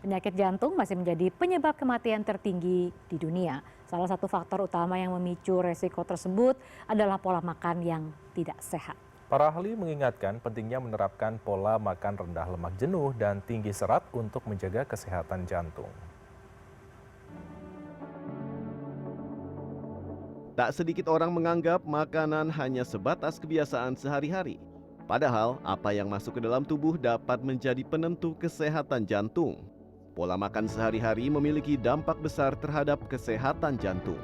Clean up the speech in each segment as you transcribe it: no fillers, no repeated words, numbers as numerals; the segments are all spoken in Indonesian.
Penyakit jantung masih menjadi penyebab kematian tertinggi di dunia. Salah satu faktor utama yang memicu resiko tersebut adalah pola makan yang tidak sehat. Para ahli mengingatkan pentingnya menerapkan pola makan rendah lemak jenuh dan tinggi serat untuk menjaga kesehatan jantung. Tak sedikit orang menganggap makanan hanya sebatas kebiasaan sehari-hari. Padahal, apa yang masuk ke dalam tubuh dapat menjadi penentu kesehatan jantung. Pola makan sehari-hari memiliki dampak besar terhadap kesehatan jantung.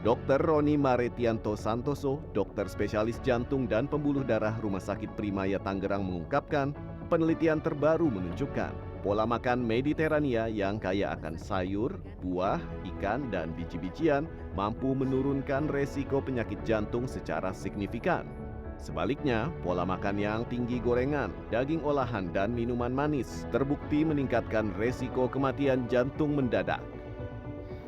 Dr. Roni Maretianto Santoso, dokter spesialis jantung dan pembuluh darah Rumah Sakit Primaya Tangerang mengungkapkan, penelitian terbaru menunjukkan pola makan Mediterania yang kaya akan sayur, buah, ikan, dan biji-bijian mampu menurunkan resiko penyakit jantung secara signifikan. Sebaliknya, pola makan yang tinggi gorengan, daging olahan, dan minuman manis terbukti meningkatkan resiko kematian jantung mendadak.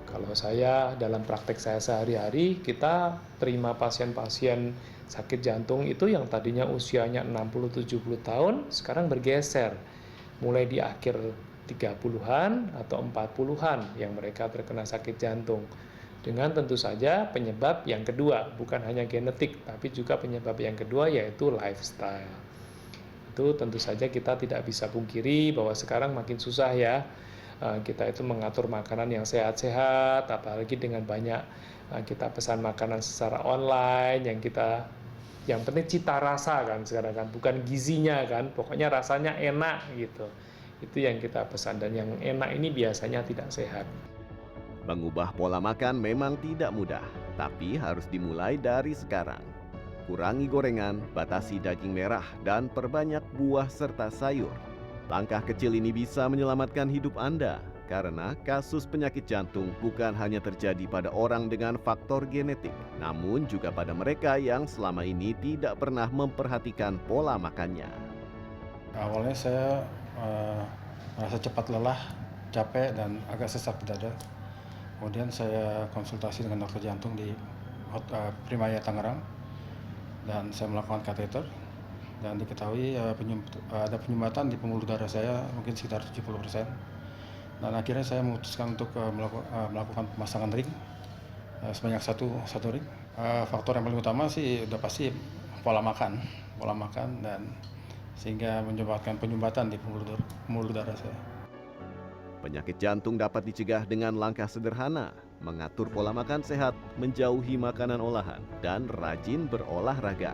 Kalau saya dalam praktek saya sehari-hari, kita terima pasien-pasien sakit jantung itu yang tadinya usianya 60-70 tahun, sekarang bergeser. Mulai di akhir 30-an atau 40-an yang mereka terkena sakit jantung. Dengan tentu saja penyebab yang kedua, bukan hanya genetik, tapi juga penyebab yang kedua yaitu lifestyle. Itu tentu saja kita tidak bisa pungkiri bahwa sekarang makin susah ya. Kita itu mengatur makanan yang sehat-sehat, apalagi dengan banyak kita pesan makanan secara online yang penting cita rasa kan sekarang kan, bukan gizinya kan, pokoknya rasanya enak gitu. Itu yang kita pesan dan yang enak ini biasanya tidak sehat. Mengubah pola makan memang tidak mudah, tapi harus dimulai dari sekarang. Kurangi gorengan, batasi daging merah, dan perbanyak buah serta sayur. Langkah kecil ini bisa menyelamatkan hidup Anda, karena kasus penyakit jantung bukan hanya terjadi pada orang dengan faktor genetik, namun juga pada mereka yang selama ini tidak pernah memperhatikan pola makannya. Awalnya saya merasa cepat lelah, capek, dan agak sesak di dada. Kemudian saya konsultasi dengan dokter jantung di Primaya Tangerang dan saya melakukan kateter dan diketahui ada penyumbatan di pembuluh darah saya mungkin sekitar 70%. Dan akhirnya saya memutuskan untuk melakukan pemasangan ring sebanyak satu ring. Faktor yang paling utama sih udah pasti pola makan dan sehingga menyebabkan penyumbatan di pembuluh darah saya. Penyakit jantung dapat dicegah dengan langkah sederhana, mengatur pola makan sehat, menjauhi makanan olahan, dan rajin berolahraga.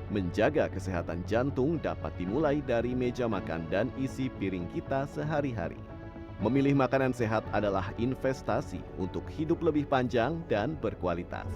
Menjaga kesehatan jantung dapat dimulai dari meja makan dan isi piring kita sehari-hari. Memilih makanan sehat adalah investasi untuk hidup lebih panjang dan berkualitas.